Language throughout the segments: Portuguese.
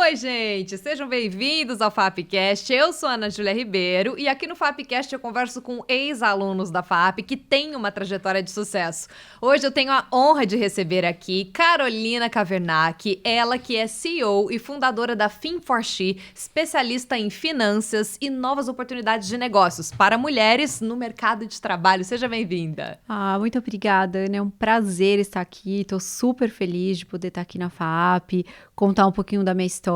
Oi, gente! Sejam bem-vindos ao FAPcast. Eu sou a Ana Júlia Ribeiro e aqui no FAPcast eu converso com ex-alunos da FAP que têm uma trajetória de sucesso. Hoje eu tenho a honra de receber aqui Carolina Cavernac, ela que é CEO e fundadora da Fin4She, especialista em finanças e novas oportunidades de negócios para mulheres no mercado de trabalho. Seja bem-vinda! Muito obrigada, Ana. É um prazer estar aqui. Estou super feliz de poder estar aqui na FAP, contar um pouquinho da minha história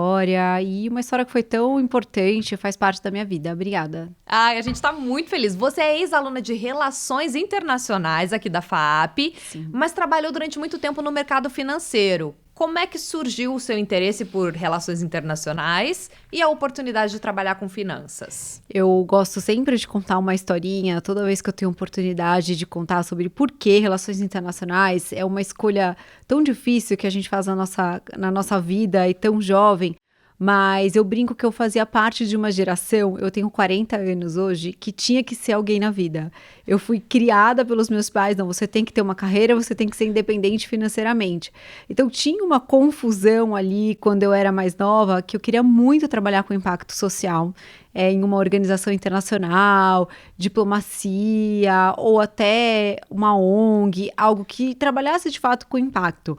e uma história que foi tão importante, faz parte da minha vida. Obrigada. A gente tá muito feliz. Você é ex-aluna de Relações Internacionais aqui da FAP, Sim. mas trabalhou durante muito tempo no mercado financeiro. Como é que surgiu o seu interesse por relações internacionais e a oportunidade de trabalhar com finanças? Eu gosto sempre de contar uma historinha, toda vez que eu tenho oportunidade de contar sobre por que relações internacionais é uma escolha tão difícil que a gente faz na nossa vida e tão jovem. Mas eu brinco que eu fazia parte de uma geração, eu tenho 40 anos hoje, que tinha que ser alguém na vida. Eu fui criada pelos meus pais, não, você tem que ter uma carreira, você tem que ser independente financeiramente. Então tinha uma confusão ali, quando eu era mais nova, que eu queria muito trabalhar com impacto social, em uma organização internacional, diplomacia, ou até uma ONG, algo que trabalhasse de fato com impacto.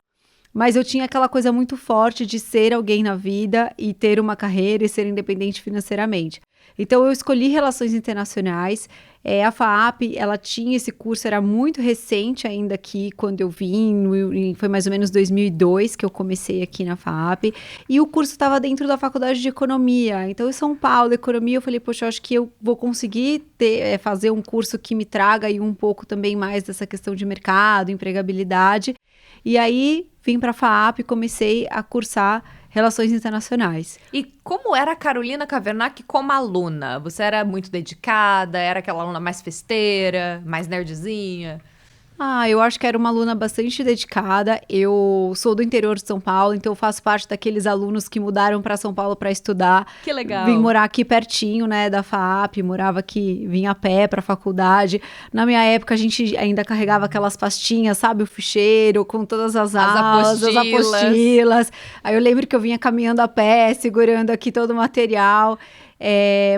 Mas eu tinha aquela coisa muito forte de ser alguém na vida e ter uma carreira e ser independente financeiramente. Então, eu escolhi Relações Internacionais. A FAAP, ela tinha esse curso, era muito recente ainda aqui, quando eu vim, foi mais ou menos 2002 que eu comecei aqui na FAAP. E o curso estava dentro da Faculdade de Economia. Então, em São Paulo, Economia, eu falei, poxa, eu acho que eu vou conseguir fazer um curso que me traga aí um pouco também mais dessa questão de mercado, empregabilidade. E aí, vim para a FAAP e comecei a cursar Relações Internacionais. E como era a Carolina Cavernac como aluna? Você era muito dedicada? Era aquela aluna mais festeira, mais nerdzinha? Eu acho que era uma aluna bastante dedicada. Eu sou do interior de São Paulo, então eu faço parte daqueles alunos que mudaram para São Paulo para estudar. Que legal. Vim morar aqui pertinho, né, da FAAP, morava aqui, vinha a pé para a faculdade. Na minha época, a gente ainda carregava aquelas pastinhas, sabe, o ficheiro com todas as aulas, as apostilas. Aí eu lembro que eu vinha caminhando a pé, segurando aqui todo o material.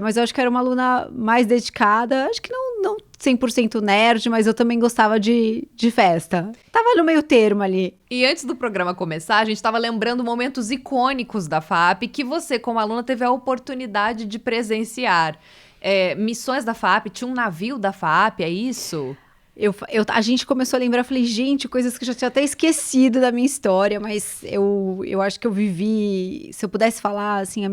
Mas eu acho que era uma aluna mais dedicada, acho que não 100% nerd, mas eu também gostava de festa. Tava no meio termo ali. E antes do programa começar, a gente estava lembrando momentos icônicos da FAP que você, como aluna, teve a oportunidade de presenciar. Missões da FAP, tinha um navio da FAP, é isso? A gente começou a lembrar, eu falei, gente, coisas que eu já tinha até esquecido da minha história, mas eu acho que eu vivi, se eu pudesse falar, assim,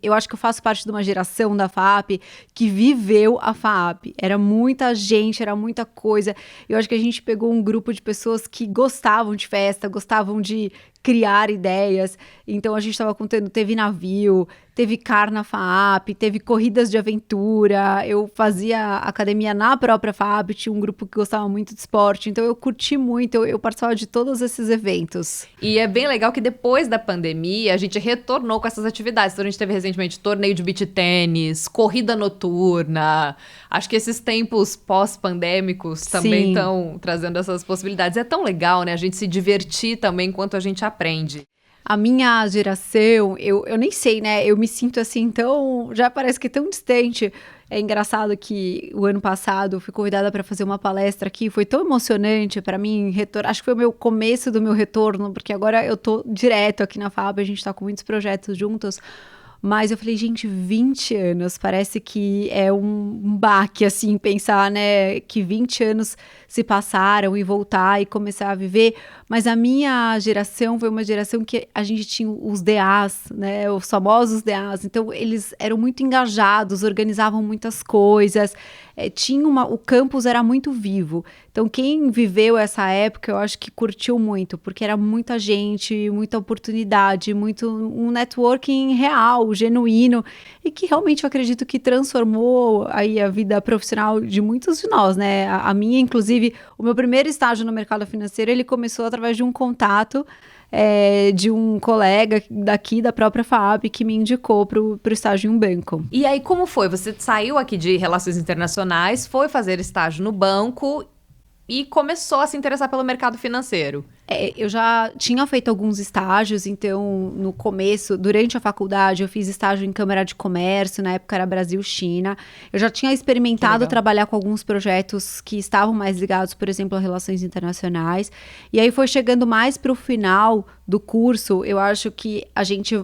eu acho que eu faço parte de uma geração da FAP que viveu a FAP. Era muita gente, era muita coisa. Eu acho que a gente pegou um grupo de pessoas que gostavam de festa, gostavam de criar ideias. Então a gente estava contando, teve navio, teve car na FAP, teve corridas de aventura. Eu fazia academia na própria FAP, tinha um grupo que gostava muito de esporte, então eu curti muito, eu participava de todos esses eventos. E é bem legal que depois da pandemia a gente retornou com essas atividades. Então a gente teve recentemente torneio de beach tênis, corrida noturna. Acho que esses tempos pós-pandêmicos também estão trazendo essas possibilidades. É tão legal, né? A gente se divertir também enquanto a gente aprende. A minha geração, eu nem sei, né? Eu me sinto assim já parece que tão distante. É engraçado que o ano passado eu fui convidada para fazer uma palestra aqui, foi tão emocionante para mim, acho que foi o meu começo do meu retorno, porque agora eu tô direto aqui na FAP, a gente tá com muitos projetos juntos. Mas eu falei, gente, 20 anos, parece que é um baque, assim, pensar, né, que 20 anos se passaram e voltar e começar a viver. Mas a minha geração foi uma geração que a gente tinha os DAs, né, os famosos DAs. Então, eles eram muito engajados, organizavam muitas coisas, o campus era muito vivo. Então, quem viveu essa época, eu acho que curtiu muito, porque era muita gente, muita oportunidade, um networking real, genuíno, e que realmente eu acredito que transformou aí a vida profissional de muitos de nós, né? A minha, inclusive, o meu primeiro estágio no mercado financeiro, ele começou através de um contato de um colega daqui da própria FAAP que me indicou pro estágio em um banco. E aí, como foi? Você saiu aqui de Relações Internacionais, foi fazer estágio no banco e começou a se interessar pelo mercado financeiro. Eu já tinha feito alguns estágios, então no começo, durante a faculdade, eu fiz estágio em Câmara de Comércio, na época era Brasil-China. Eu já tinha experimentado trabalhar com alguns projetos que estavam mais ligados, por exemplo, a relações internacionais. E aí foi chegando mais para o final do curso, eu acho que a gente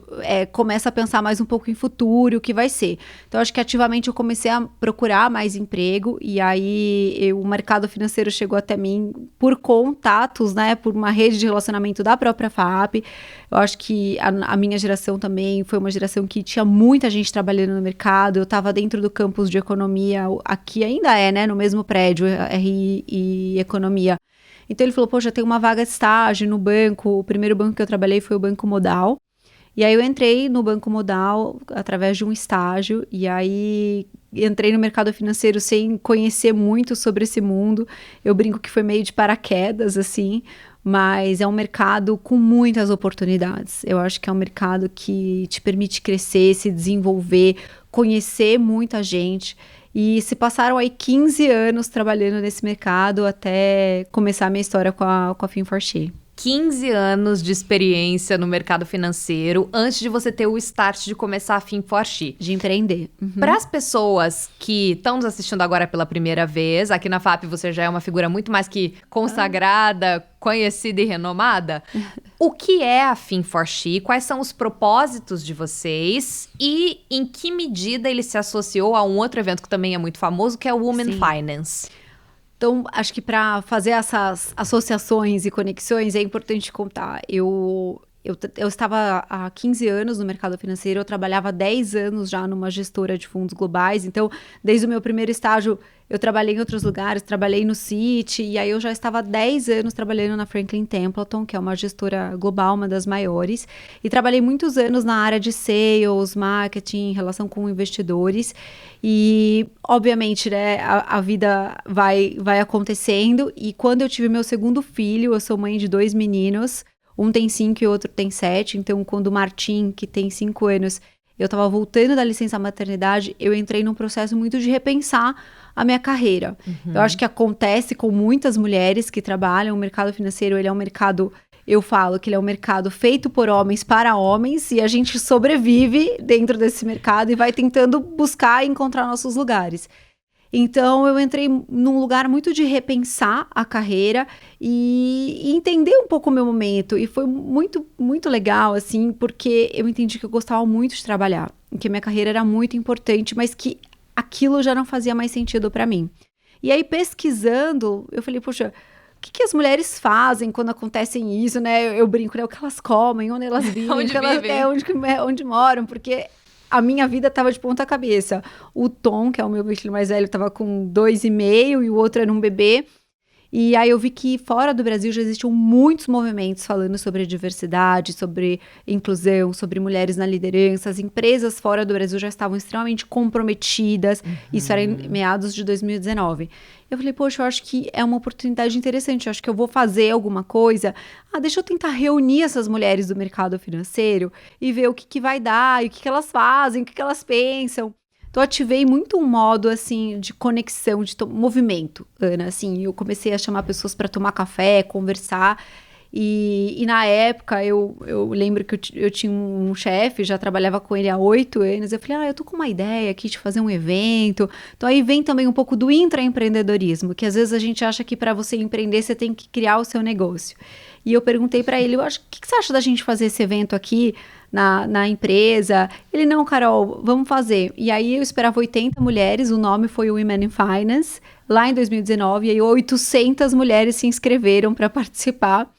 começa a pensar mais um pouco em futuro, o que vai ser. Então, acho que ativamente eu comecei a procurar mais emprego, e aí o mercado financeiro chegou até mim por contatos, né, por uma rede de relacionamento da própria FAP. Eu acho que a minha geração também foi uma geração que tinha muita gente trabalhando no mercado. Eu estava dentro do campus de economia, aqui ainda né, no mesmo prédio, RI e economia. Então ele falou, poxa, tem uma vaga de estágio no banco. O primeiro banco que eu trabalhei foi o Banco Modal. E aí eu entrei no Banco Modal através de um estágio. E aí entrei no mercado financeiro sem conhecer muito sobre esse mundo. Eu brinco que foi meio de paraquedas, assim. Mas é um mercado com muitas oportunidades. Eu acho que é um mercado que te permite crescer, se desenvolver, conhecer muita gente. E se passaram aí 15 anos trabalhando nesse mercado até começar a minha história com a Fin4She. 15 anos de experiência no mercado financeiro antes de você ter o start de começar a Fin4She. De empreender. Para as pessoas que estão nos assistindo agora pela primeira vez, aqui na FAP você já é uma figura muito mais que consagrada, conhecida e renomada. O que é a Fin4She? Quais são os propósitos de vocês? E em que medida ele se associou a um outro evento que também é muito famoso, que é o Women Finance? Então, acho que para fazer essas associações e conexões é importante contar. Eu estava há 15 anos no mercado financeiro, eu trabalhava há 10 anos já numa gestora de fundos globais. Então, desde o meu primeiro estágio, eu trabalhei em outros lugares, trabalhei no Citi, e aí eu já estava há 10 anos trabalhando na Franklin Templeton, que é uma gestora global, uma das maiores, e trabalhei muitos anos na área de sales, marketing, relação com investidores, e obviamente, né, a vida vai acontecendo, e quando eu tive meu segundo filho, eu sou mãe de 2 meninos, um tem 5 e o outro tem 7, então quando o Martim, que tem 5 anos, eu estava voltando da licença maternidade, eu entrei num processo muito de repensar a minha carreira. Eu acho que acontece com muitas mulheres que trabalham. O mercado financeiro, ele é um mercado, eu falo que ele é um mercado feito por homens para homens, e a gente sobrevive dentro desse mercado e vai tentando buscar e encontrar nossos lugares. Então, eu entrei num lugar muito de repensar a carreira e entender um pouco o meu momento. E foi muito, muito legal, assim, porque eu entendi que eu gostava muito de trabalhar, que a minha carreira era muito importante, mas que aquilo já não fazia mais sentido para mim. E aí, pesquisando, eu falei, poxa, o que as mulheres fazem quando acontecem isso, né? Eu brinco, né? O que elas comem, onde elas vivem, onde moram, porque a minha vida estava de ponta cabeça. O Tom, que é o meu filho mais velho, estava com 2,5 e o outro era um bebê. E aí eu vi que fora do Brasil já existiam muitos movimentos falando sobre diversidade, sobre inclusão, sobre mulheres na liderança. As empresas fora do Brasil já estavam extremamente comprometidas. Isso era em meados de 2019. Eu falei, poxa, eu acho que é uma oportunidade interessante. Eu acho que eu vou fazer alguma coisa. Deixa eu tentar reunir essas mulheres do mercado financeiro e ver o que vai dar, e o que elas fazem, o que elas pensam. Então, eu ativei muito um modo, assim, de conexão, de movimento, Ana, assim. Eu comecei a chamar pessoas para tomar café, conversar. E na época, eu lembro que eu tinha um chefe, já trabalhava com ele há 8 anos. Eu falei, eu tô com uma ideia aqui de fazer um evento. Então, aí vem também um pouco do intraempreendedorismo, que às vezes a gente acha que para você empreender, você tem que criar o seu negócio. E eu perguntei para ele, o que você acha da gente fazer esse evento aqui na empresa? Ele, não, Carol, vamos fazer. E aí eu esperava 80 mulheres, o nome foi Women in Finance, lá em 2019, e aí 800 mulheres se inscreveram para participar.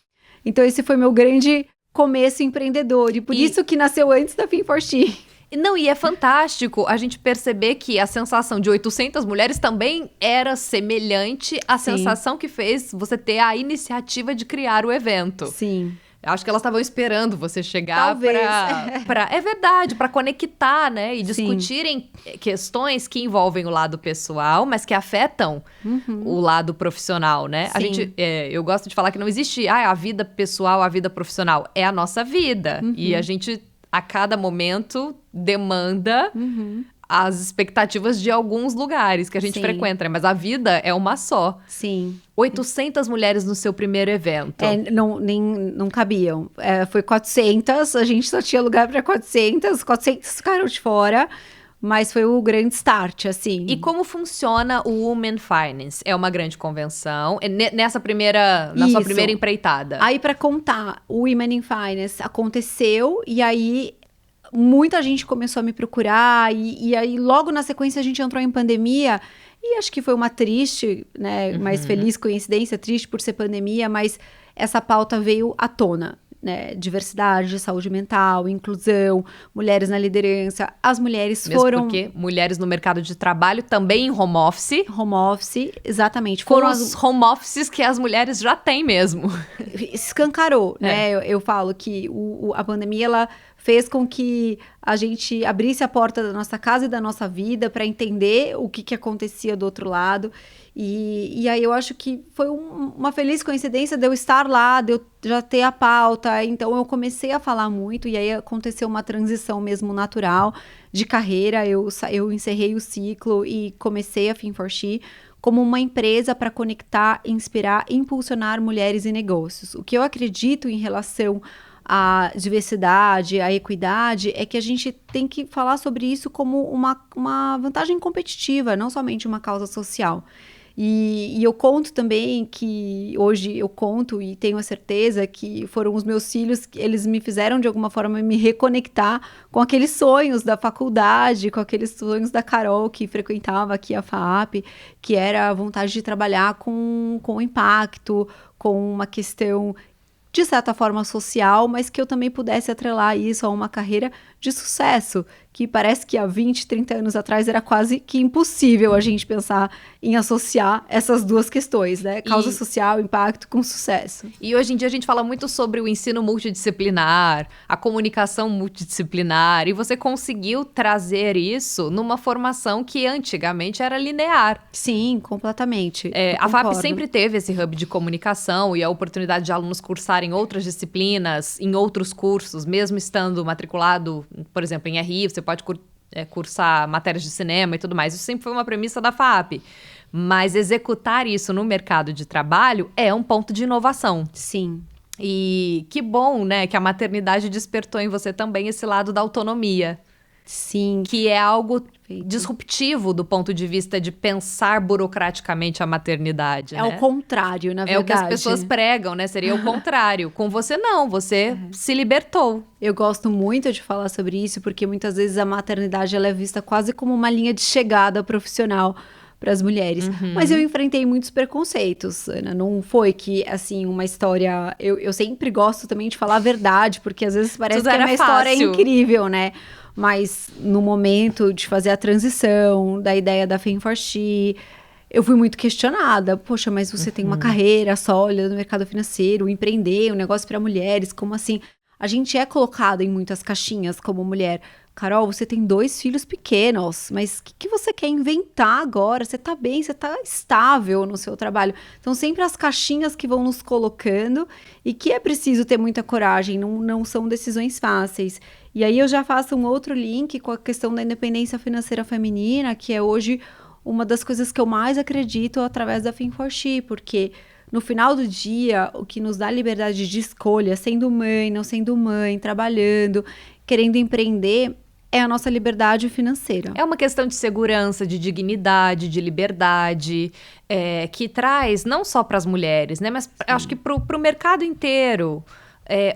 Então esse foi meu grande começo empreendedor, e por isso que nasceu antes da Fin4She. Não, e é fantástico a gente perceber que a sensação de 800 mulheres também era semelhante à sensação que fez você ter a iniciativa de criar o evento. Sim. Eu acho que elas estavam esperando você chegar para é verdade, para conectar, né? E discutirem questões que envolvem o lado pessoal, mas que afetam o lado profissional, né? Sim. A gente, eu gosto de falar que não existe a vida pessoal, a vida profissional. É a nossa vida. E a gente, a cada momento, demanda as expectativas de alguns lugares que a gente Sim. frequenta, né? Mas a vida é uma só. Sim. 800 mulheres no seu primeiro evento. Não cabiam. Foi 400, a gente só tinha lugar para 400 ficaram de fora, mas foi o grande start, assim. E como funciona o Women Finance? É uma grande convenção, na sua primeira empreitada. Aí, para contar, o Women in Finance aconteceu, e aí muita gente começou a me procurar, e aí logo na sequência a gente entrou em pandemia, e acho que foi uma triste, né, mais feliz coincidência, triste por ser pandemia, mas essa pauta veio à tona, né, diversidade, saúde mental, inclusão, mulheres na liderança, as mulheres Mesmo foram... porque mulheres no mercado de trabalho também em home office. Home office, exatamente. Foram os home offices que as mulheres já têm mesmo. Escancarou, né? Eu falo que a pandemia, ela fez com que a gente abrisse a porta da nossa casa e da nossa vida para entender o que acontecia do outro lado. E aí eu acho que foi uma feliz coincidência de eu estar lá, de eu já ter a pauta. Então eu comecei a falar muito, e aí aconteceu uma transição mesmo natural de carreira. Eu encerrei o ciclo e comecei a Fin4She como uma empresa para conectar, inspirar e impulsionar mulheres em negócios. O que eu acredito em relação à diversidade, à equidade, é que a gente tem que falar sobre isso como uma vantagem competitiva, não somente uma causa social. E eu conto também que hoje eu conto e tenho a certeza que foram os meus filhos, que eles me fizeram de alguma forma me reconectar com aqueles sonhos da faculdade, com aqueles sonhos da Carol que frequentava aqui a FAAP, que era a vontade de trabalhar com impacto, com uma questão de certa forma social, mas que eu também pudesse atrelar isso a uma carreira de sucesso, que parece que há 20, 30 anos atrás era quase que impossível a gente pensar em associar essas duas questões, né? Causa social, impacto com sucesso. E hoje em dia a gente fala muito sobre o ensino multidisciplinar, a comunicação multidisciplinar, e você conseguiu trazer isso numa formação que antigamente era linear. Sim, completamente. A FAP sempre teve esse hub de comunicação e a oportunidade de alunos cursarem outras disciplinas em outros cursos, mesmo estando matriculado, por exemplo, em RI, você pode cursar matérias de cinema e tudo mais. Isso sempre foi uma premissa da FAP. Mas executar isso no mercado de trabalho é um ponto de inovação. Sim. E que bom, né, que a maternidade despertou em você também esse lado da autonomia. Sim. Que é algo disruptivo do ponto de vista de pensar burocraticamente a maternidade, né? É o contrário, na verdade. É o que as pessoas pregam, né? Seria o contrário. Com você, não. Você se libertou. Eu gosto muito de falar sobre isso, porque muitas vezes a maternidade ela é vista quase como uma linha de chegada profissional para as mulheres. Mas eu enfrentei muitos preconceitos, Ana. Não foi que, assim, uma história... Eu sempre gosto também de falar a verdade, porque às vezes parece que a minha história é incrível, né? Mas no momento de fazer a transição da ideia da Fin4She, eu fui muito questionada. Poxa, mas você tem uma carreira sólida no mercado financeiro, empreender, um negócio para mulheres, como assim? A gente é colocado em muitas caixinhas como mulher. Carol, você tem 2 filhos pequenos, mas o que você quer inventar agora? Você tá bem, você tá estável no seu trabalho. Então, sempre as caixinhas que vão nos colocando e que é preciso ter muita coragem, não são decisões fáceis. E aí eu já faço um outro link com a questão da independência financeira feminina, que é hoje uma das coisas que eu mais acredito através da Fin4She, porque no final do dia, o que nos dá liberdade de escolha, sendo mãe, não sendo mãe, trabalhando, querendo empreender, é a nossa liberdade financeira. É uma questão de segurança, de dignidade, de liberdade, que traz não só para as mulheres, né, mas acho que para o mercado inteiro,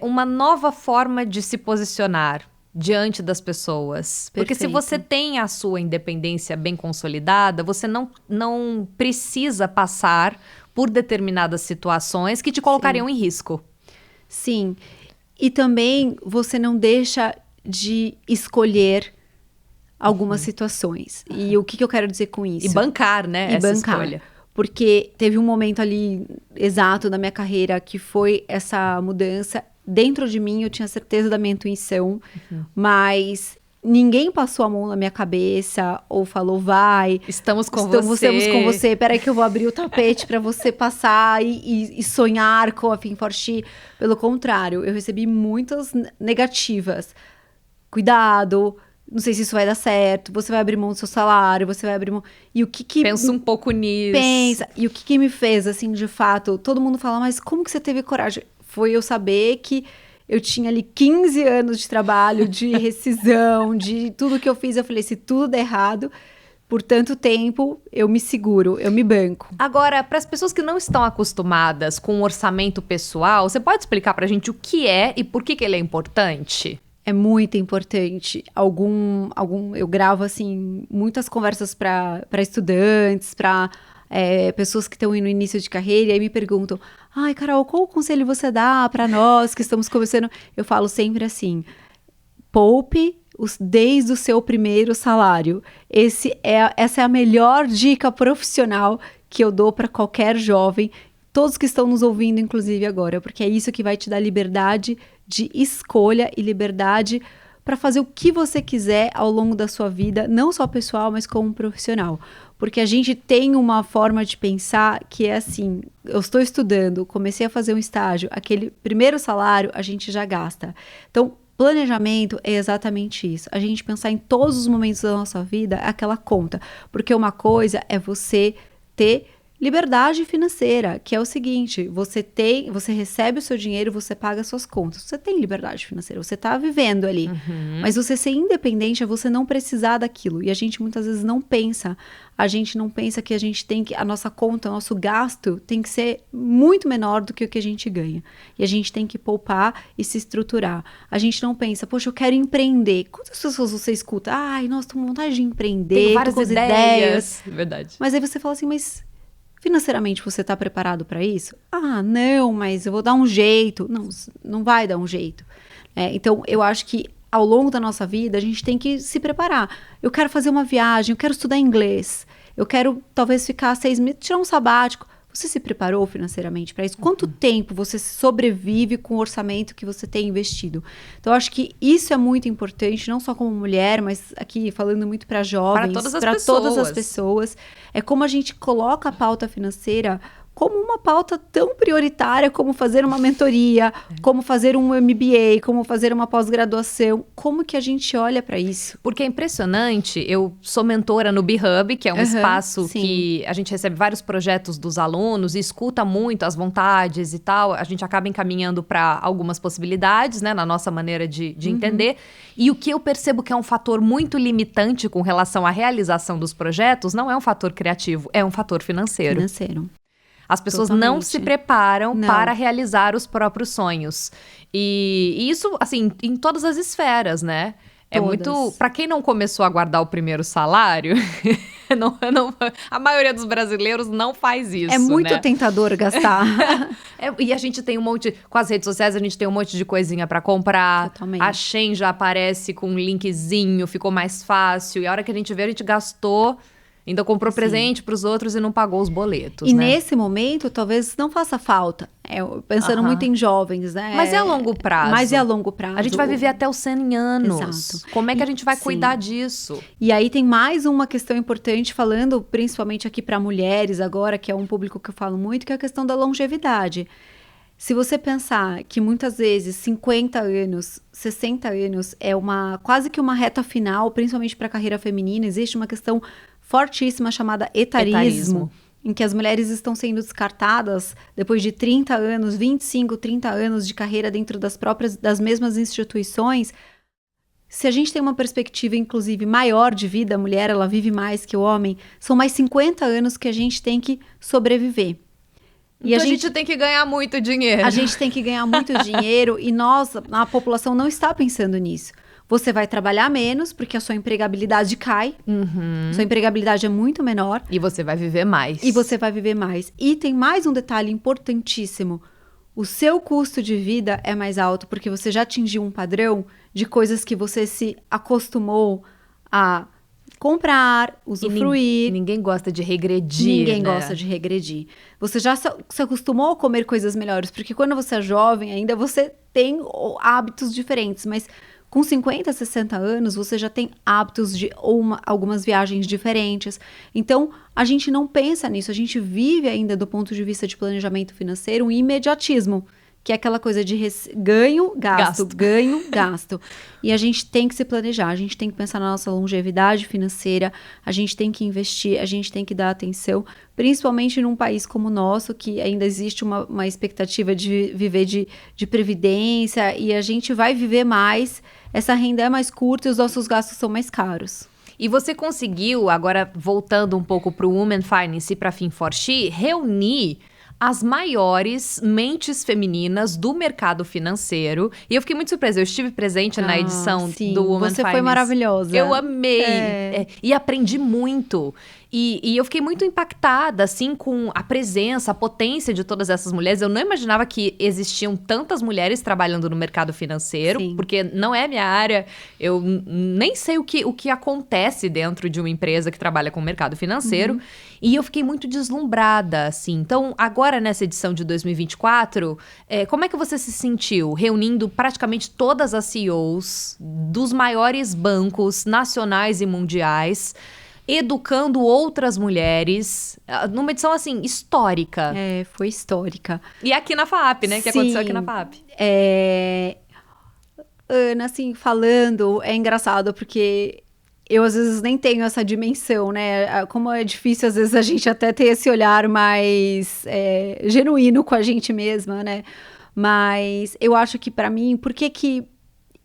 uma nova forma de se posicionar diante das pessoas. Porque se você tem a sua independência bem consolidada, você não precisa passar por determinadas situações que te colocariam em risco. Sim. E também você não deixa de escolher algumas situações. E o que eu quero dizer com isso? E bancar, né? Essa escolha. Porque teve um momento ali exato da minha carreira que foi essa mudança. Dentro de mim, eu tinha certeza da minha intuição, mas ninguém passou a mão na minha cabeça ou falou, vai. Estamos com você. Peraí que eu vou abrir o tapete para você passar e sonhar com a Fin4She. Pelo contrário, eu recebi muitas negativas. Cuidado, não sei se isso vai dar certo, você vai abrir mão do seu salário, você vai abrir mão... E o que Pensa um pouco nisso. Pensa. E o que me fez, assim, de fato, todo mundo fala, mas como que você teve coragem? Foi eu saber que eu tinha ali 15 anos de trabalho, de rescisão, de tudo que eu fiz. Eu falei, se tudo der errado, por tanto tempo, eu me seguro, eu me banco. Agora, para as pessoas que não estão acostumadas com o orçamento pessoal, você pode explicar pra gente o que é e por que ele é importante? É muito importante. Eu gravo, assim, muitas conversas para estudantes, para pessoas que estão no início de carreira, e aí me perguntam, ai, Carol, qual conselho você dá para nós que estamos começando? Eu falo sempre assim, poupe desde o seu primeiro salário. Essa é a melhor dica profissional que eu dou para qualquer jovem, todos que estão nos ouvindo, inclusive agora, porque é isso que vai te dar liberdade de escolha e liberdade para fazer o que você quiser ao longo da sua vida, não só pessoal, mas como profissional. Porque a gente tem uma forma de pensar que é assim, eu estou estudando, comecei a fazer um estágio, aquele primeiro salário a gente já gasta. Então, planejamento é exatamente isso. A gente pensar em todos os momentos da nossa vida, aquela conta. Porque uma coisa é você ter liberdade financeira, que é o seguinte, você recebe o seu dinheiro, você paga as suas contas, você tem liberdade financeira, você tá vivendo ali, mas você ser independente é você não precisar daquilo, e a gente muitas vezes não pensa que a gente tem que, a nossa conta, o nosso gasto tem que ser muito menor do que o que a gente ganha, e a gente tem que poupar e se estruturar. A gente não pensa, poxa, eu quero empreender. Quantas pessoas você escuta? Ai, nossa, tô com vontade de empreender, tem várias tô com ideias. Verdade. Mas aí você fala assim, mas financeiramente você está preparado para isso? Ah, não, mas eu vou dar um jeito. Não, não vai dar um jeito. Então, eu acho que ao longo da nossa vida, a gente tem que se preparar. Eu quero fazer uma viagem, eu quero estudar inglês, eu quero talvez ficar 6 meses, tirar um sabático. Você se preparou financeiramente para isso? Quanto tempo você sobrevive com o orçamento que você tem investido? Então, eu acho que isso é muito importante, não só como mulher, mas aqui falando muito para jovens, para todas as pessoas. É como a gente coloca a pauta financeira como uma pauta tão prioritária como fazer uma mentoria, como fazer um MBA, como fazer uma pós-graduação. Como que a gente olha para isso? Porque é impressionante, eu sou mentora no B-Hub, que é um espaço que a gente recebe vários projetos dos alunos e escuta muito as vontades e tal. A gente acaba encaminhando para algumas possibilidades, né, na nossa maneira de entender. E o que eu percebo que é um fator muito limitante com relação à realização dos projetos não é um fator criativo, é um fator financeiro. As pessoas não se preparam para realizar os próprios sonhos. E isso, assim, em todas as esferas, né? É muito... Para quem não começou a guardar o primeiro salário, a maioria dos brasileiros não faz isso, é muito tentador gastar. E a gente tem um monte... Com as redes sociais, a gente tem um monte de coisinha para comprar. Totalmente. A Shein já aparece com um linkzinho, ficou mais fácil. E a hora que a gente vê, a gente gastou... Ainda comprou presente para os outros e não pagou os boletos, e né? Nesse momento, talvez não faça falta. Pensando muito em jovens, né? Mas é a longo prazo. A gente vai viver até os 100 anos. Exato. Como é que a gente vai cuidar disso? E aí tem mais uma questão importante, falando principalmente aqui para mulheres agora, que é um público que eu falo muito, que é a questão da longevidade. Se você pensar que muitas vezes 50 anos, 60 anos é quase que uma reta final, principalmente para a carreira feminina, existe uma questão fortíssima chamada etarismo, em que as mulheres estão sendo descartadas depois de 30 anos, 25, 30 anos de carreira dentro das mesmas instituições. Se a gente tem uma perspectiva, inclusive, maior de vida, a mulher ela vive mais que o homem, são mais 50 anos que a gente tem que sobreviver. E então a gente tem que ganhar muito dinheiro. A gente tem que ganhar muito dinheiro e a população não está pensando nisso. Você vai trabalhar menos, porque a sua empregabilidade cai. Sua empregabilidade é muito menor. E você vai viver mais. E tem mais um detalhe importantíssimo. O seu custo de vida é mais alto, porque você já atingiu um padrão de coisas que você se acostumou a comprar, usufruir. Ninguém gosta de regredir, Ninguém gosta de regredir. Você já se acostumou a comer coisas melhores, porque quando você é jovem ainda, você tem hábitos diferentes, mas... Com 50, 60 anos, você já tem hábitos de algumas viagens diferentes. Então, a gente não pensa nisso. A gente vive ainda, do ponto de vista de planejamento financeiro, um imediatismo. que é aquela coisa de ganho, gasto, ganho, gasto. E a gente tem que se planejar, a gente tem que pensar na nossa longevidade financeira, a gente tem que investir, a gente tem que dar atenção, principalmente num país como o nosso, que ainda existe uma expectativa de viver de previdência, e a gente vai viver mais, essa renda é mais curta e os nossos gastos são mais caros. E você conseguiu, agora voltando um pouco para o Women Finance e para a Fin4She, reunir as maiores mentes femininas do mercado financeiro. E eu fiquei muito surpresa. Eu estive presente na edição do Women Finance. Você foi maravilhosa. Eu amei. E aprendi muito. E eu fiquei muito impactada, assim, com a presença, a potência de todas essas mulheres. Eu não imaginava que existiam tantas mulheres trabalhando no mercado financeiro, porque não é minha área. Eu nem sei o que acontece dentro de uma empresa que trabalha com o mercado financeiro. E eu fiquei muito deslumbrada, assim. Então, agora nessa edição de 2024, como é que você se sentiu reunindo praticamente todas as CEOs dos maiores bancos nacionais e mundiais, educando outras mulheres, numa edição, assim, histórica. Foi histórica. E aqui na FAAP, né? Que aconteceu aqui na FAAP. Ana, assim, falando, é engraçado, porque eu, às vezes, nem tenho essa dimensão, né? Como é difícil, às vezes, a gente até ter esse olhar mais genuíno com a gente mesma, né? Mas eu acho que, pra mim, por que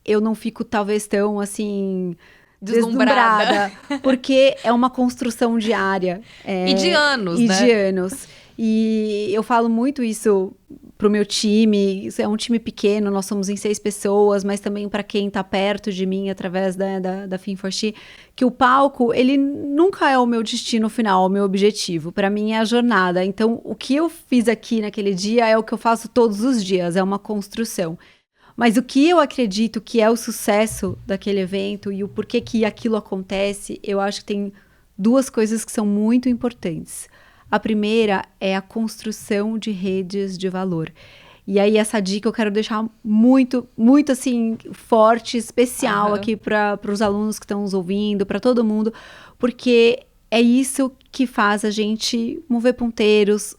eu não fico, talvez, tão, assim... deslumbrada, porque é uma construção diária. E de anos, né? E de anos. E eu falo muito isso pro meu time. Isso é um time pequeno, nós somos em 6 pessoas, mas também para quem tá perto de mim, através da Fin4She, que o palco, ele nunca é o meu destino final, o meu objetivo. Para mim é a jornada. Então, o que eu fiz aqui naquele dia é o que eu faço todos os dias, é uma construção. Mas o que eu acredito que é o sucesso daquele evento e o porquê que aquilo acontece, eu acho que tem 2 coisas que são muito importantes. A primeira é a construção de redes de valor. E aí essa dica eu quero deixar muito, muito assim, forte, especial aqui para os alunos que estão nos ouvindo, para todo mundo, porque é isso que faz a gente mover ponteiros,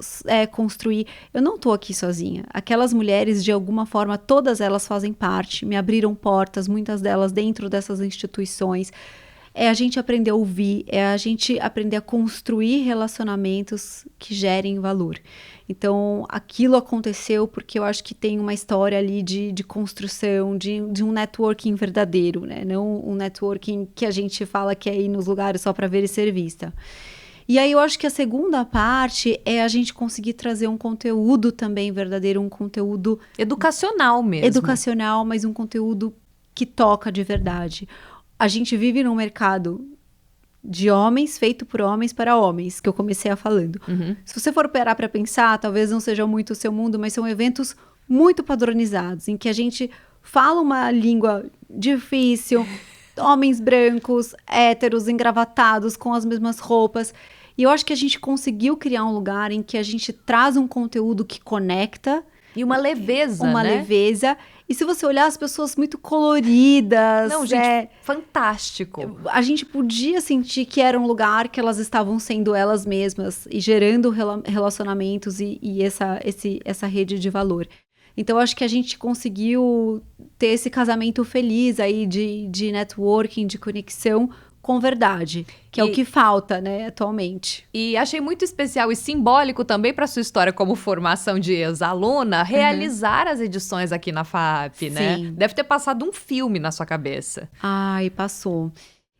construir. Eu não estou aqui sozinha. Aquelas mulheres, de alguma forma, todas elas fazem parte, me abriram portas, muitas delas dentro dessas instituições. É a gente aprender a ouvir, é a gente aprender a construir relacionamentos que gerem valor. Então, aquilo aconteceu porque eu acho que tem uma história ali de construção, de um networking verdadeiro, né? Não um networking que a gente fala que é ir nos lugares só para ver e ser vista. E aí eu acho que a segunda parte é a gente conseguir trazer um conteúdo também verdadeiro, um conteúdo... educacional mesmo. Educacional, mas um conteúdo que toca de verdade. A gente vive num mercado de homens, feito por homens para homens, que eu comecei falando. Se você for parar para pensar, talvez não seja muito o seu mundo, mas são eventos muito padronizados, em que a gente fala uma língua difícil, homens brancos, héteros, engravatados, com as mesmas roupas. E eu acho que a gente conseguiu criar um lugar em que a gente traz um conteúdo que conecta. E uma leveza, Uma né? leveza. E se você olhar as pessoas muito coloridas... Não, gente, fantástico. A gente podia sentir que era um lugar que elas estavam sendo elas mesmas e gerando relacionamentos e essa rede de valor. Então, acho que a gente conseguiu ter esse casamento feliz aí de networking, de conexão com verdade, que é o que falta, né, atualmente. E achei muito especial e simbólico também para sua história como formação de ex-aluna, realizar as edições aqui na FAAP, né? Deve ter passado um filme na sua cabeça. Ai, passou.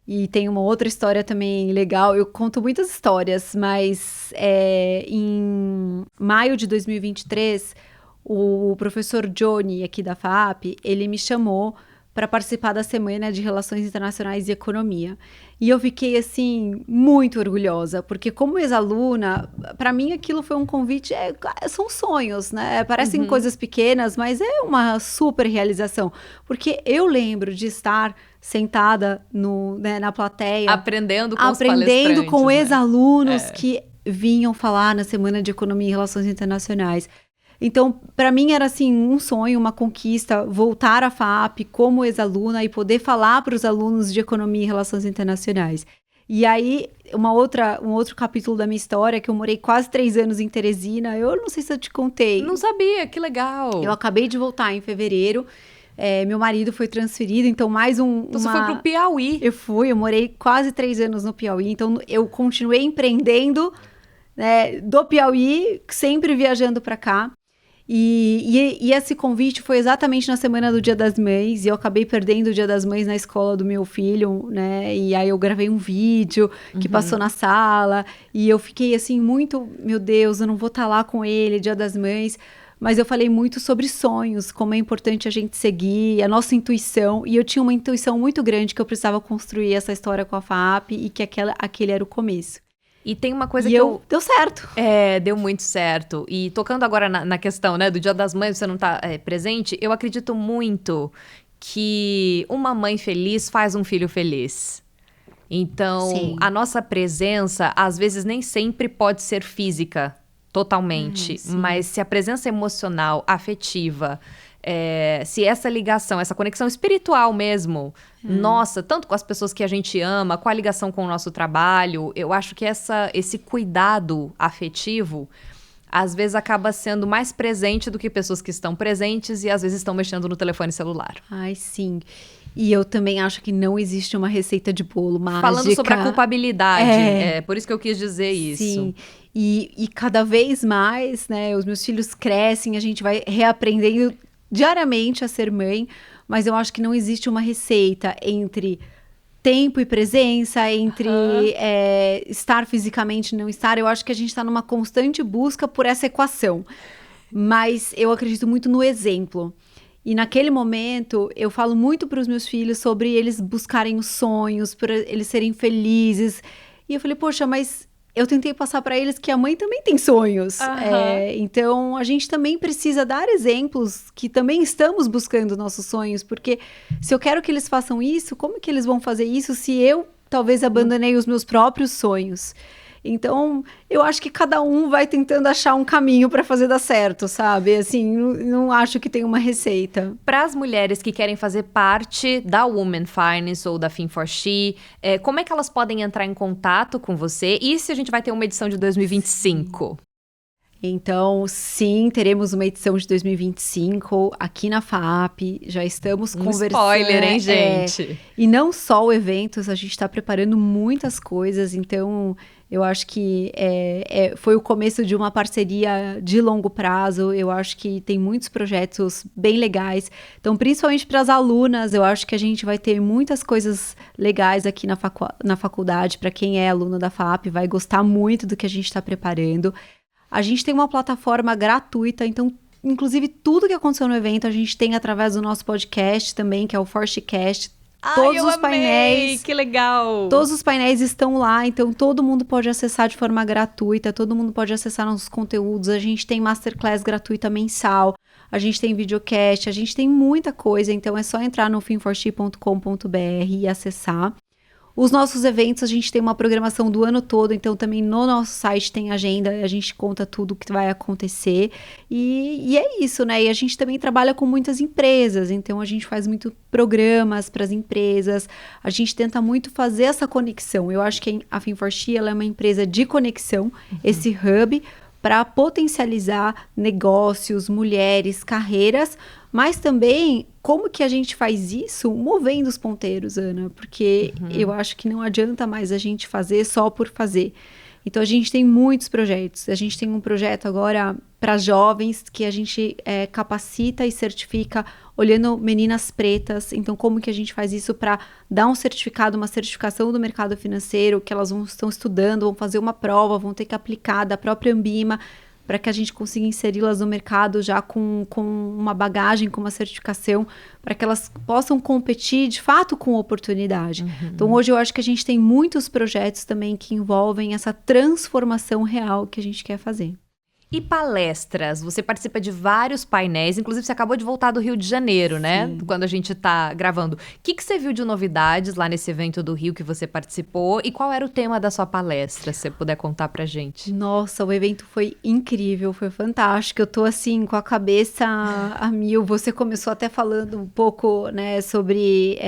E tem uma outra história também legal, eu conto muitas histórias, mas em maio de 2023, o professor Johnny, aqui da FAAP, ele me chamou para participar da Semana de Relações Internacionais e Economia. E eu fiquei, assim, muito orgulhosa, porque como ex-aluna, para mim aquilo foi um convite, são sonhos, né? Parecem coisas pequenas, mas é uma super realização. Porque eu lembro de estar sentada na plateia... Aprendendo com os palestrantes, com ex-alunos que vinham falar na Semana de Economia e Relações Internacionais. Então, para mim era assim um sonho, uma conquista, voltar à FAAP como ex-aluna e poder falar para os alunos de Economia e Relações Internacionais. E aí, um outro capítulo da minha história, que eu morei quase 3 anos em Teresina, eu não sei se eu te contei. Não sabia, que legal. Eu acabei de voltar em fevereiro, meu marido foi transferido, então mais Então você foi pro Piauí. Eu morei quase 3 anos no Piauí, então eu continuei empreendendo, né, do Piauí, sempre viajando para cá. E esse convite foi exatamente na semana do Dia das Mães, e eu acabei perdendo o Dia das Mães na escola do meu filho, né? E aí eu gravei um vídeo que passou na sala, e eu fiquei assim, muito, meu Deus, eu não vou estar lá com ele, Dia das Mães. Mas eu falei muito sobre sonhos, como é importante a gente seguir, a nossa intuição. E eu tinha uma intuição muito grande que eu precisava construir essa história com a FAP e que aquele era o começo. E tem uma coisa Deu certo. Deu muito certo. E tocando agora na questão, né, do Dia das Mães, você não tá presente, eu acredito muito que uma mãe feliz faz um filho feliz. Então, Sim. A nossa presença, às vezes, nem sempre pode ser física, totalmente. Mas se a presença emocional, afetiva, se essa ligação, essa conexão espiritual mesmo, nossa, tanto com as pessoas que a gente ama, com a ligação com o nosso trabalho, eu acho que esse cuidado afetivo, às vezes acaba sendo mais presente do que pessoas que estão presentes e às vezes estão mexendo no telefone celular. Ai, sim. E eu também acho que não existe uma receita de bolo mágica. Falando sobre a culpabilidade, por isso que eu quis dizer isso. Sim, e cada vez mais, né, os meus filhos crescem, a gente vai reaprendendo diariamente a ser mãe, mas eu acho que não existe uma receita entre tempo e presença, entre estar fisicamente e não estar. Eu acho que a gente está numa constante busca por essa equação. Mas eu acredito muito no exemplo. E naquele momento, eu falo muito para os meus filhos sobre eles buscarem os sonhos, para eles serem felizes. E eu falei, poxa, mas eu tentei passar para eles que a mãe também tem sonhos. Então, a gente também precisa dar exemplos que também estamos buscando nossos sonhos. Porque se eu quero que eles façam isso, como que eles vão fazer isso se eu talvez abandonei os meus próprios sonhos? Então, eu acho que cada um vai tentando achar um caminho para fazer dar certo, sabe? Assim, não acho que tem uma receita. Para as mulheres que querem fazer parte da Women Finance ou da Fin4She, como é que elas podem entrar em contato com você? E se a gente vai ter uma edição de 2025? Então, sim, teremos uma edição de 2025 aqui na FAP. Já estamos conversando. Spoiler, hein, gente? E não só o evento, a gente está preparando muitas coisas. Então, eu acho que foi o começo de uma parceria de longo prazo. Eu acho que tem muitos projetos bem legais. Então, principalmente para as alunas, eu acho que a gente vai ter muitas coisas legais aqui na faculdade. Para quem é aluno da FAP, vai gostar muito do que a gente está preparando. A gente tem uma plataforma gratuita, então, inclusive, tudo que aconteceu no evento, a gente tem através do nosso podcast também, que é o ForceCast. Todos os painéis, que legal! Todos os painéis estão lá, então todo mundo pode acessar de forma gratuita, todo mundo pode acessar nossos conteúdos. A gente tem masterclass gratuita mensal, a gente tem videocast, a gente tem muita coisa, então é só entrar no fin4she.com.br e acessar. Os nossos eventos, a gente tem uma programação do ano todo, então também no nosso site tem agenda, a gente conta tudo o que vai acontecer. E é isso, né? E a gente também trabalha com muitas empresas, então a gente faz muito programas para as empresas, a gente tenta muito fazer essa conexão. Eu acho que a Fin4She, ela é uma empresa de conexão, esse hub, para potencializar negócios, mulheres, carreiras, mas também como que a gente faz isso movendo os ponteiros, Ana? Porque eu acho que não adianta mais a gente fazer só por fazer. Então, a gente tem muitos projetos. A gente tem um projeto agora para jovens que a gente capacita e certifica olhando meninas pretas. Então, como que a gente faz isso para dar um certificado, uma certificação do mercado financeiro, que elas estão estudando, vão fazer uma prova, vão ter que aplicar da própria Ambima, para que a gente consiga inseri-las no mercado já com uma bagagem, com uma certificação, para que elas possam competir, de fato, com oportunidade. Então, hoje eu acho que a gente tem muitos projetos também que envolvem essa transformação real que a gente quer fazer. E palestras? Você participa de vários painéis, inclusive você acabou de voltar do Rio de Janeiro, né? Quando a gente tá gravando. O que você viu de novidades lá nesse evento do Rio que você participou? E qual era o tema da sua palestra, se você puder contar pra gente? Nossa, o evento foi incrível, foi fantástico. Eu tô assim, com a cabeça a mil. Você começou até falando um pouco, né, sobre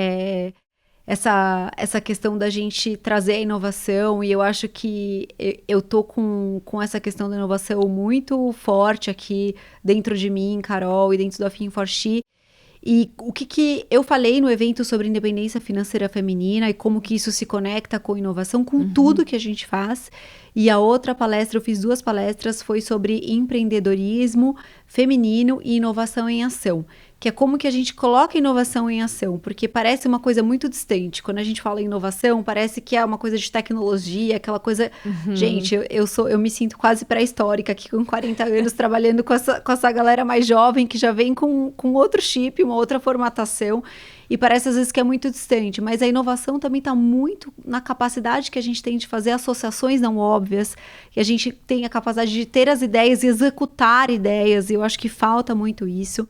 essa questão da gente trazer a inovação, e eu acho que eu tô com essa questão da inovação muito forte aqui dentro de mim, Carol, e dentro da Fin4She. E o que eu falei no evento sobre independência financeira feminina e como que isso se conecta com inovação, com tudo que a gente faz. E a outra palestra, eu fiz 2 palestras, foi sobre empreendedorismo feminino e inovação em ação. Que é como que a gente coloca inovação em ação, porque parece uma coisa muito distante. Quando a gente fala em inovação, parece que é uma coisa de tecnologia, aquela coisa... Gente, eu me sinto quase pré-histórica aqui com 40 anos, trabalhando com essa galera mais jovem, que já vem com outro chip, uma outra formatação, e parece às vezes que é muito distante. Mas a inovação também está muito na capacidade que a gente tem de fazer associações não óbvias, que a gente tem a capacidade de ter as ideias e executar ideias, e eu acho que falta muito isso.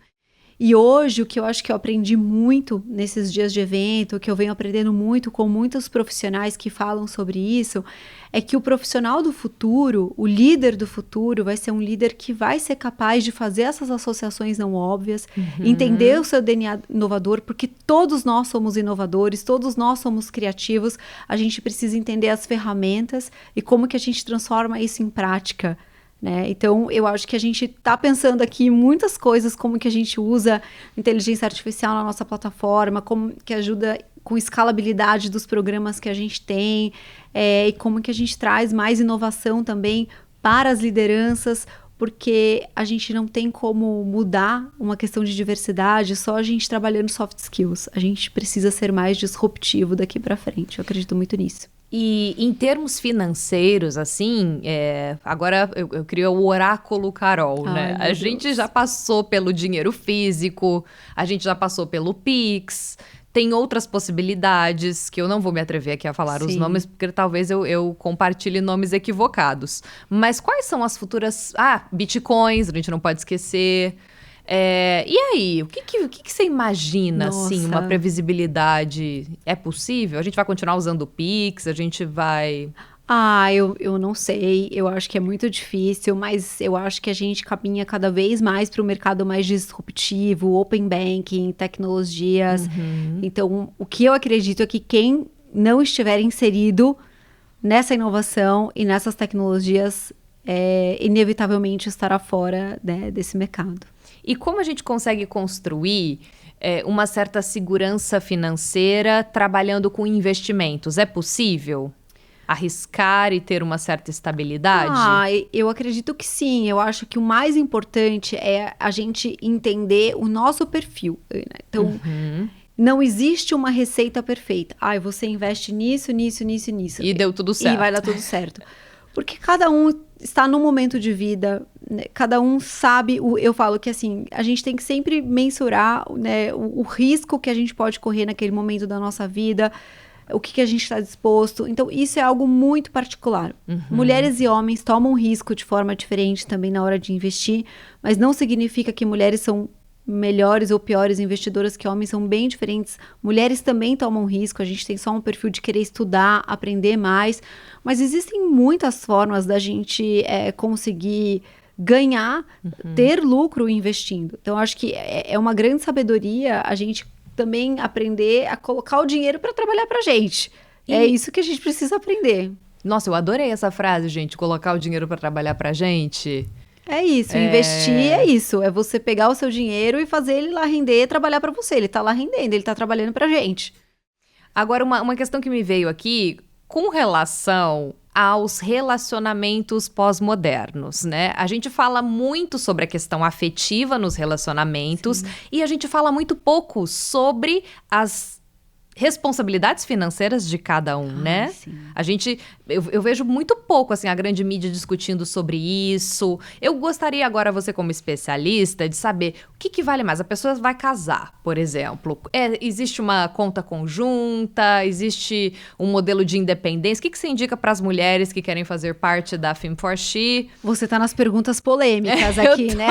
E hoje, o que eu acho que eu aprendi muito nesses dias de evento, que eu venho aprendendo muito com muitos profissionais que falam sobre isso, é que o profissional do futuro, o líder do futuro, vai ser um líder que vai ser capaz de fazer essas associações não óbvias, entender o seu DNA inovador, porque todos nós somos inovadores, todos nós somos criativos, a gente precisa entender as ferramentas e como que a gente transforma isso em prática. Né? Então, eu acho que a gente está pensando aqui muitas coisas, como que a gente usa inteligência artificial na nossa plataforma, como que ajuda com escalabilidade dos programas que a gente tem, e como que a gente traz mais inovação também para as lideranças, porque a gente não tem como mudar uma questão de diversidade só a gente trabalhando soft skills. A gente precisa ser mais disruptivo daqui para frente. Eu acredito muito nisso. E em termos financeiros, assim, agora eu crio o oráculo Carol, né? A gente já passou pelo dinheiro físico, a gente já passou pelo Pix, tem outras possibilidades que eu não vou me atrever aqui a falar os nomes, porque talvez eu compartilhe nomes equivocados. Mas quais são as futuras... bitcoins, a gente não pode esquecer... e aí, o que você imagina, assim, uma previsibilidade? É possível? A gente vai continuar usando o Pix? A gente vai... Eu não sei, eu acho que é muito difícil, mas eu acho que a gente caminha cada vez mais para o mercado mais disruptivo, open banking, tecnologias. Então, o que eu acredito é que quem não estiver inserido nessa inovação e nessas tecnologias, inevitavelmente estará fora, né, desse mercado. E como a gente consegue construir uma certa segurança financeira trabalhando com investimentos? É possível arriscar e ter uma certa estabilidade? Eu acredito que sim. Eu acho que o mais importante é a gente entender o nosso perfil. Né? Então, não existe uma receita perfeita. Você investe nisso, nisso, nisso, nisso. E deu tudo certo. E vai dar tudo certo. Porque cada um está num momento de vida, né? Cada um sabe, eu falo que assim, a gente tem que sempre mensurar, né, o risco que a gente pode correr naquele momento da nossa vida, o que a gente está disposto. Então, isso é algo muito particular. Mulheres e homens tomam risco de forma diferente também na hora de investir, mas não significa que mulheres são melhores ou piores investidoras que homens, são bem diferentes. Mulheres também tomam risco, a gente tem só um perfil de querer estudar, aprender mais, mas existem muitas formas da gente conseguir ganhar, ter lucro investindo. Então, acho que é uma grande sabedoria a gente também aprender a colocar o dinheiro para trabalhar pra gente. É isso que a gente precisa aprender. Nossa, eu adorei essa frase, gente, colocar o dinheiro para trabalhar pra gente. É isso, investir é isso, é você pegar o seu dinheiro e fazer ele lá render, trabalhar para você. Ele tá lá rendendo, ele tá trabalhando pra gente. Agora, uma questão que me veio aqui, com relação aos relacionamentos pós-modernos, né? A gente fala muito sobre a questão afetiva nos relacionamentos e a gente fala muito pouco sobre as responsabilidades financeiras de cada um, né? Sim. Eu vejo muito pouco, assim, a grande mídia discutindo sobre isso. Eu gostaria agora, você como especialista, de saber o que vale mais. A pessoa vai casar, por exemplo. Existe uma conta conjunta? Existe um modelo de independência? O que você indica para as mulheres que querem fazer parte da Fin4She? Você tá nas perguntas polêmicas aqui, né?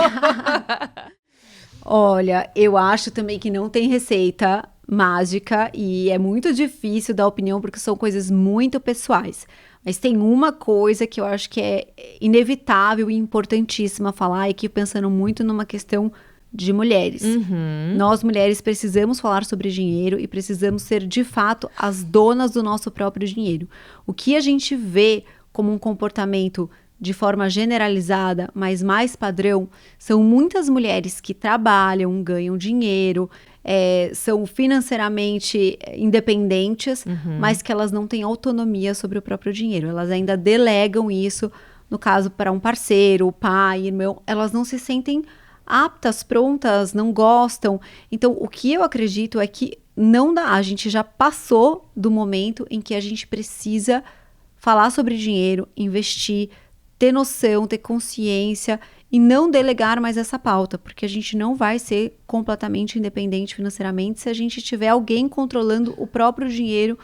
Olha, eu acho também que não tem receita mágica e é muito difícil dar opinião porque são coisas muito pessoais. Mas tem uma coisa que eu acho que é inevitável e importantíssima falar, e que pensando muito numa questão de mulheres. Uhum. Nós, mulheres, precisamos falar sobre dinheiro e precisamos ser, de fato, as donas do nosso próprio dinheiro. O que a gente vê como um comportamento de forma generalizada, mas mais padrão, são muitas mulheres que trabalham, ganham dinheiro, são financeiramente independentes, mas que elas não têm autonomia sobre o próprio dinheiro. Elas ainda delegam isso, no caso, para um parceiro, pai, irmão. Elas não se sentem aptas, prontas, não gostam. Então, o que eu acredito é que não dá. A gente já passou do momento em que a gente precisa falar sobre dinheiro, investir, ter noção, ter consciência e não delegar mais essa pauta, porque a gente não vai ser completamente independente financeiramente se a gente tiver alguém controlando o próprio dinheiro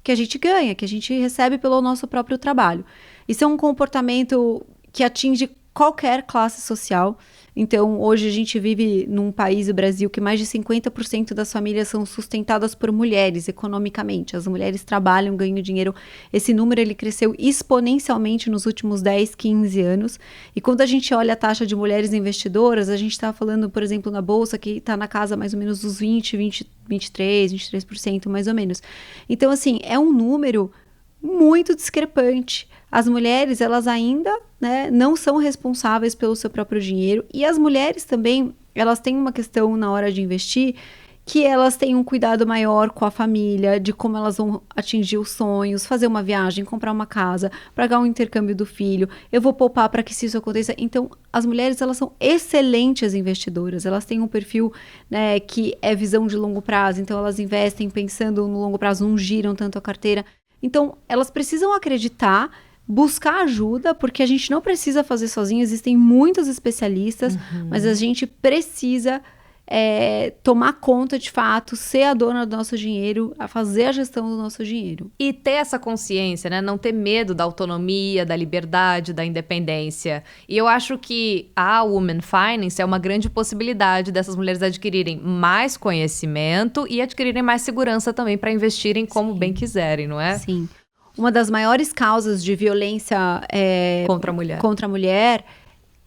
que a gente ganha, que a gente recebe pelo nosso próprio trabalho. Isso é um comportamento que atinge qualquer classe social. Então, hoje a gente vive num país, o Brasil, que mais de 50% das famílias são sustentadas por mulheres economicamente. As mulheres trabalham, ganham dinheiro. Esse número ele cresceu exponencialmente nos últimos 10, 15 anos. E quando a gente olha a taxa de mulheres investidoras, a gente está falando, por exemplo, na Bolsa, que está na casa mais ou menos dos 23% mais ou menos. Então, assim, é um número muito discrepante. As mulheres, elas ainda, não são responsáveis pelo seu próprio dinheiro. E as mulheres também, elas têm uma questão na hora de investir, que elas têm um cuidado maior com a família, de como elas vão atingir os sonhos, fazer uma viagem, comprar uma casa, pagar um intercâmbio do filho, eu vou poupar para que isso aconteça. Então, as mulheres, elas são excelentes investidoras, elas têm um perfil, que é visão de longo prazo, então elas investem pensando no longo prazo, não giram tanto a carteira. Então, elas precisam acreditar, buscar ajuda, porque a gente não precisa fazer sozinho, existem muitos especialistas, mas a gente precisa tomar conta de fato, ser a dona do nosso dinheiro, a fazer a gestão do nosso dinheiro. E ter essa consciência, né? Não ter medo da autonomia, da liberdade, da independência. E eu acho que a Women Finance é uma grande possibilidade dessas mulheres adquirirem mais conhecimento e adquirirem mais segurança também para investirem como bem quiserem, não é? Sim. Uma das maiores causas de violência contra a mulher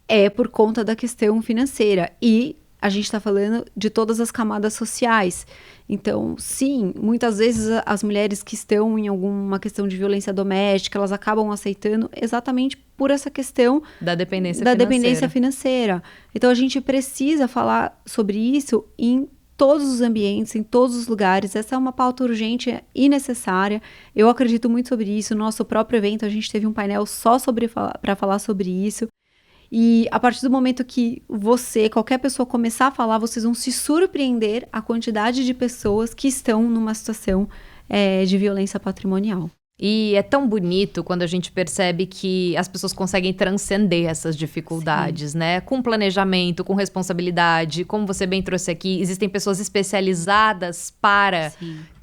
é por conta da questão financeira. E a gente está falando de todas as camadas sociais. Então, sim, muitas vezes as mulheres que estão em alguma questão de violência doméstica, elas acabam aceitando exatamente por essa questão da dependência financeira. Então, a gente precisa falar sobre isso em todos os ambientes, em todos os lugares. Essa é uma pauta urgente e necessária. Eu acredito muito sobre isso. No nosso próprio evento, a gente teve um painel só para falar sobre isso. E a partir do momento que qualquer pessoa começar a falar, vocês vão se surpreender a quantidade de pessoas que estão numa situação de violência patrimonial. E é tão bonito quando a gente percebe que as pessoas conseguem transcender essas dificuldades, Sim. né? Com planejamento, com responsabilidade. Como você bem trouxe aqui, existem pessoas especializadas para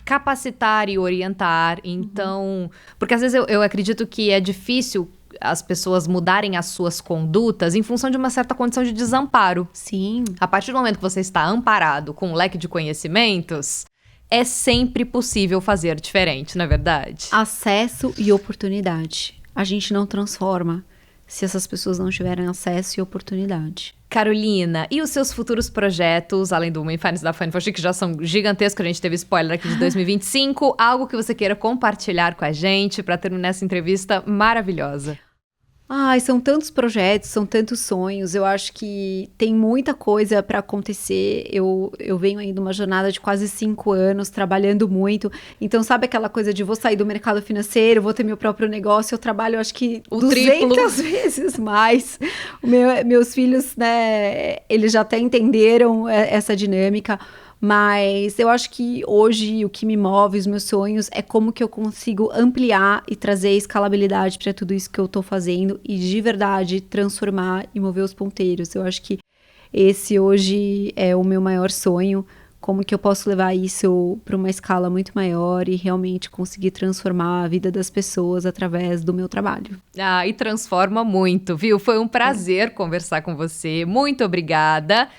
capacitar e orientar. Então, porque às vezes eu acredito que é difícil as pessoas mudarem as suas condutas em função de uma certa condição de desamparo. Sim. A partir do momento que você está amparado com um leque de conhecimentos, é sempre possível fazer diferente, não é verdade? Acesso e oportunidade. A gente não transforma se essas pessoas não tiverem acesso e oportunidade. Carolina, e os seus futuros projetos, além do Women Finance da Fanny Foshi, que já são gigantescos, a gente teve spoiler aqui de 2025, algo que você queira compartilhar com a gente para terminar essa entrevista maravilhosa? Ai, são tantos projetos, são tantos sonhos. Eu acho que tem muita coisa para acontecer. Eu venho aí de uma jornada de quase 5 anos, trabalhando muito. Então, sabe aquela coisa de vou sair do mercado financeiro, vou ter meu próprio negócio. Eu trabalho, acho que, o 200 triplo. vezes mais. Meus filhos, eles já até entenderam essa dinâmica. Mas eu acho que hoje o que me move, os meus sonhos, é como que eu consigo ampliar e trazer escalabilidade para tudo isso que eu tô fazendo e de verdade transformar e mover os ponteiros. Eu acho que esse hoje é o meu maior sonho, como que eu posso levar isso para uma escala muito maior e realmente conseguir transformar a vida das pessoas através do meu trabalho. Ah, e transforma muito, viu? Foi um prazer conversar com você. Muito obrigada.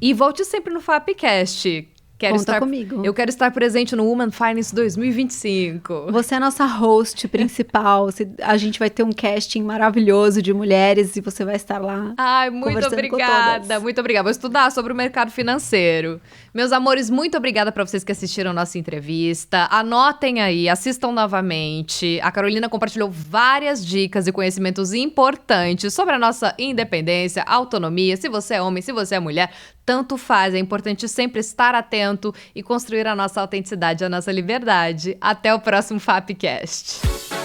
E volte sempre no FAPcast. Conta comigo. Eu quero estar presente no Woman Finance 2025. Você é a nossa host principal. A gente vai ter um casting maravilhoso de mulheres e você vai estar lá. Ai, muito obrigada. Muito obrigada. Vou estudar sobre o mercado financeiro. Meus amores, muito obrigada para vocês que assistiram nossa entrevista. Anotem aí, assistam novamente. A Carolina compartilhou várias dicas e conhecimentos importantes sobre a nossa independência, autonomia. Se você é homem, se você é mulher, tanto faz. É importante sempre estar atento e construir a nossa autenticidade, a nossa liberdade. Até o próximo FAPcast.